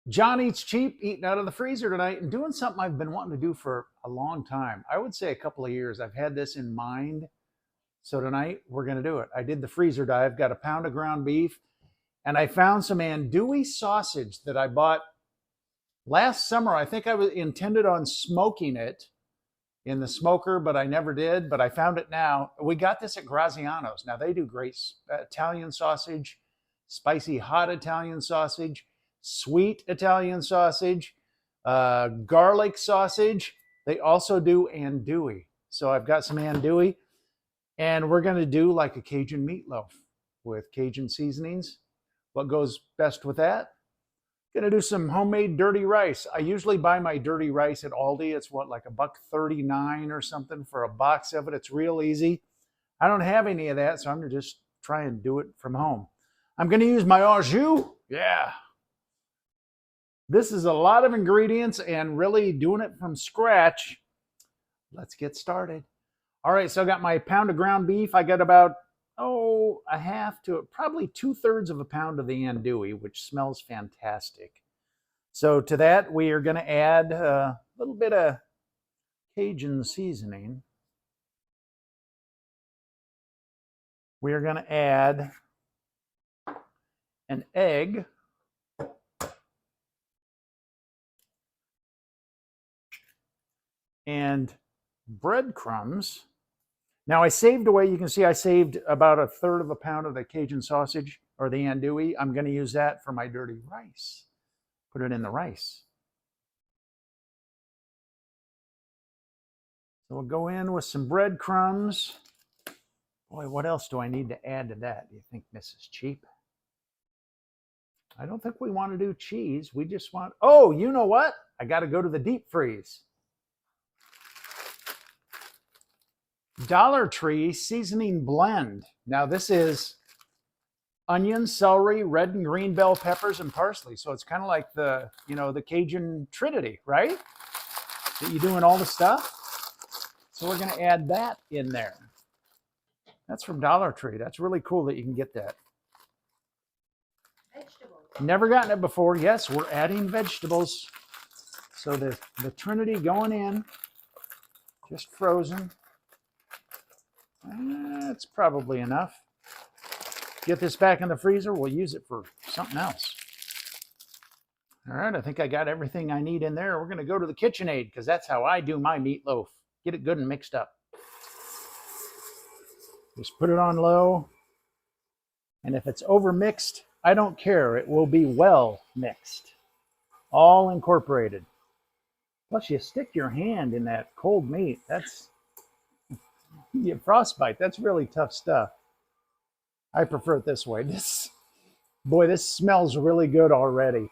John Eats Cheap, eating out of the freezer tonight and doing something I've been wanting to do for a long time. I would say a couple of years. I've had this in mind. So tonight we're going to do it. I did the freezer dive, got a pound of ground beef, and I found some andouille sausage that I bought last summer. I think I was intended on smoking it in the smoker, but I never did. But I found it now. We got this at Graziano's. Now they do great Italian sausage, spicy hot Italian sausage, sweet Italian sausage, garlic sausage. They also do andouille. So I've got some andouille, and we're going to do like a Cajun meatloaf with Cajun seasonings. What goes best with that? Gonna do some homemade dirty rice. I usually buy my dirty rice at Aldi. It's what, like $1.39 or something for a box of it. It's real easy. I don't have any of that, so I'm gonna just try and do it from home. I'm gonna use my au jus. Yeah. This is a lot of ingredients and really doing it from scratch. Let's get started. All right, so I got my pound of ground beef. I got about, a half to probably 2/3 of a pound of the andouille, which smells fantastic. So to that, we are going to add a little bit of Cajun seasoning. We are going to add an egg. And breadcrumbs. Now I saved away, you can see I saved about 1/3 of a pound of the Cajun sausage or the andouille. I'm going to use that for my dirty rice. Put it in the rice. So we'll go in with some breadcrumbs. Boy, what else do I need to add to that, do you think, Mrs. Cheap? I don't think we want to do cheese. We just want, oh, you know what? I got to go to the deep freeze. Dollar Tree seasoning blend. Now this is onion, celery, red and green bell peppers, and parsley. So it's kind of like the, the Cajun Trinity, right? That you do in all the stuff. So we're going to add that in there. That's from Dollar Tree. That's really cool that you can get that. Vegetables. Never gotten it before. Yes, we're adding vegetables. So the Trinity going in, just frozen. That's probably enough. Get this back in the freezer. We'll use it for something else. All right, I think I got everything I need in there. We're going to go to the KitchenAid because that's how I do my meatloaf. Get it good and mixed up. Just put it on low. And if it's over mixed, I don't care. It will be well mixed. All incorporated. Plus, you stick your hand in that cold meat. You get frostbite. That's really tough stuff. I prefer it this way. This smells really good already.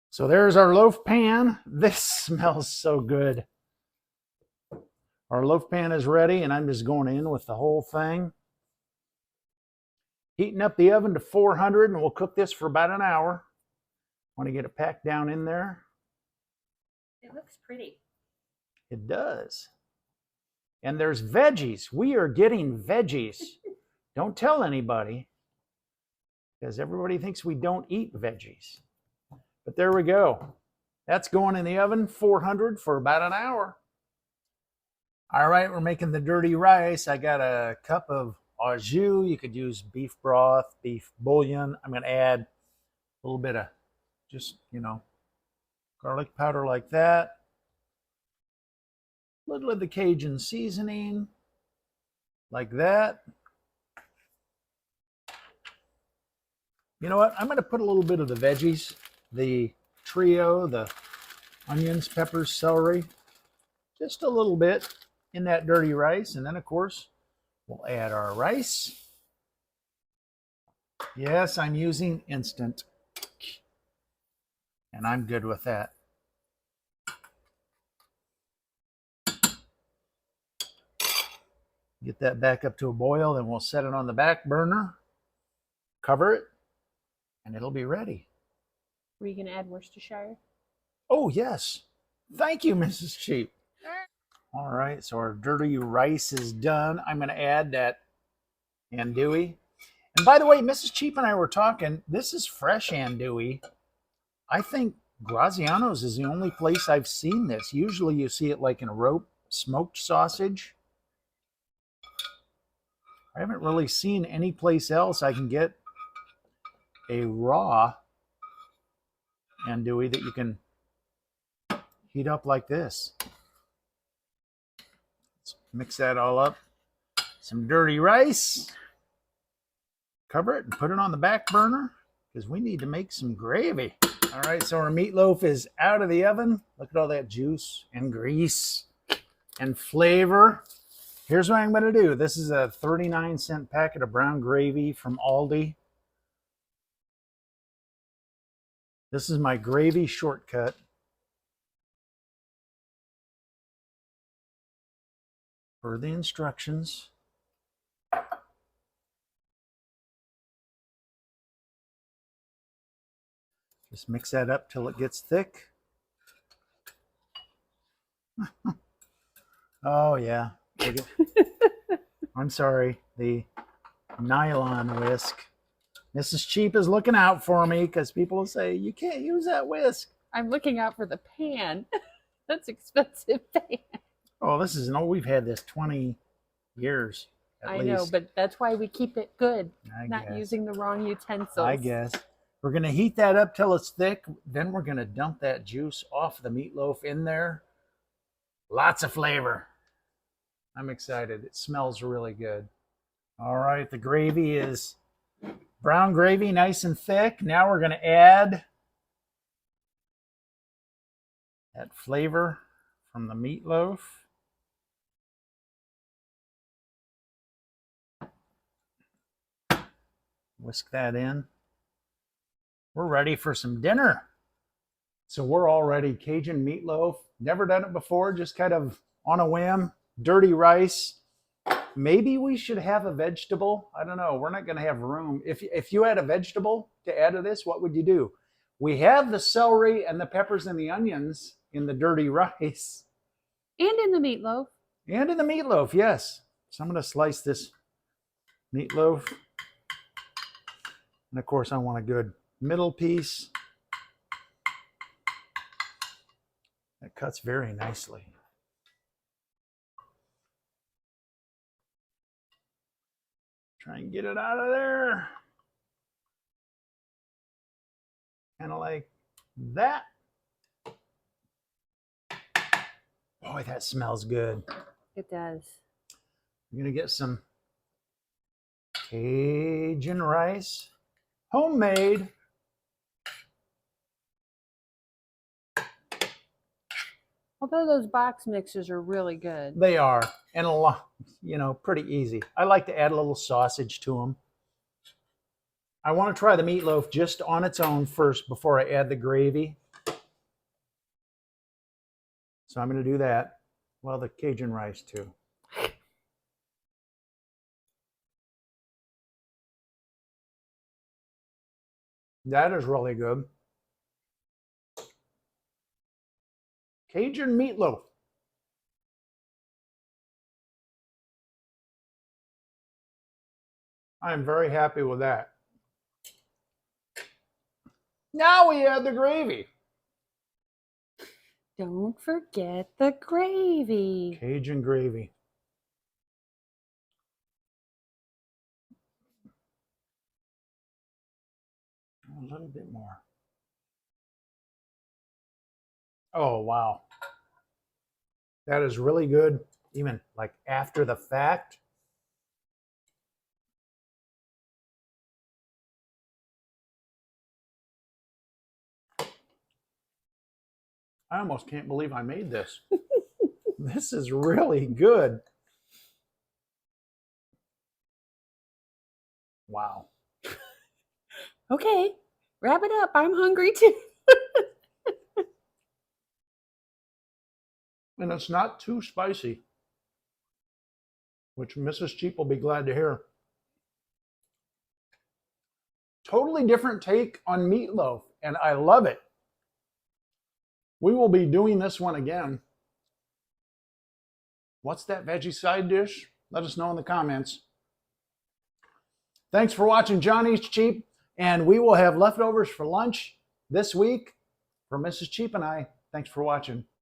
So there's our loaf pan. This smells so good. Our loaf pan is ready, and I'm just going in with the whole thing. Heating up the oven to 400, and we'll cook this for about an hour. Want to get it packed down in there. It looks pretty. It does. And there's veggies. We are getting veggies. Don't tell anybody, because everybody thinks we don't eat veggies. But there we go. That's going in the oven, 400 for about an hour. All right, we're making the dirty rice. I got a cup of au jus. You could use beef broth, beef bouillon. I'm going to add a little bit of just, garlic powder like that. A little of the Cajun seasoning, like that. You know what? I'm going to put a little bit of the veggies, the trio, the onions, peppers, celery, just a little bit in that dirty rice. And then, of course, we'll add our rice. Yes, I'm using instant, and I'm good with that. Get that back up to a boil, then we'll set it on the back burner, cover it, and it'll be ready. Were you going to add Worcestershire? Oh, yes. Thank you, Mrs. Cheap. All right, so our dirty rice is done. I'm going to add that andouille. And by the way, Mrs. Cheap and I were talking. This is fresh andouille. I think Graziano's is the only place I've seen this. Usually you see it like in a rope smoked sausage. I haven't really seen any place else I can get a raw andouille that you can heat up like this. Let's mix that all up. Some dirty rice. Cover it and put it on the back burner because we need to make some gravy. All right, so our meatloaf is out of the oven. Look at all that juice and grease and flavor. Here's what I'm going to do. This is a 39-cent packet of brown gravy from Aldi. This is my gravy shortcut. Per the instructions. Just mix that up till it gets thick. Oh, yeah. I'm sorry. The nylon whisk. Mrs. Cheap is looking out for me because people will say, you can't use that whisk. I'm looking out for the pan. That's expensive pan. Oh, this is we've had this 20 years at least. I know, but that's why we keep it good. I Not guess. using the wrong utensils. I guess. We're going to heat that up till it's thick. Then we're going to dump that juice off the meatloaf in there. Lots of flavor. I'm excited. It smells really good. All right, the gravy is brown gravy, nice and thick. Now we're going to add that flavor from the meatloaf. Whisk that in. We're ready for some dinner. So we're all ready. Cajun meatloaf. Never done it before, just kind of on a whim. Dirty rice. Maybe we should have a vegetable. I don't know. We're not going to have room. If you had a vegetable to add to this, what would you do? We have the celery and the peppers and the onions in the dirty rice. And in the meatloaf. And in the meatloaf, yes. So I'm going to slice this meatloaf. And of course, I want a good middle piece. That cuts very nicely. Try and get it out of there. Kind of like that. Boy, that smells good. It does. I'm going to get some Cajun rice. Homemade. Although those box mixes are really good. They are. And a lot, pretty easy. I like to add a little sausage to them. I want to try the meatloaf just on its own first before I add the gravy. So I'm going to do that. Well, the Cajun rice too. That is really good. Cajun meatloaf. I'm very happy with that. Now we add the gravy. Don't forget the gravy. Cajun gravy. A little bit more. Oh, wow. That is really good, even like after the fact. I almost can't believe I made this. This is really good. Wow. Okay, wrap it up. I'm hungry too. And it's not too spicy, which Mrs. Cheap will be glad to hear. Totally different take on meatloaf, and I love it. We will be doing this one again. What's that veggie side dish? Let us know in the comments. Thanks for watching John Eats Cheap, and we will have leftovers for lunch this week for Mrs. Cheap and I. Thanks for watching.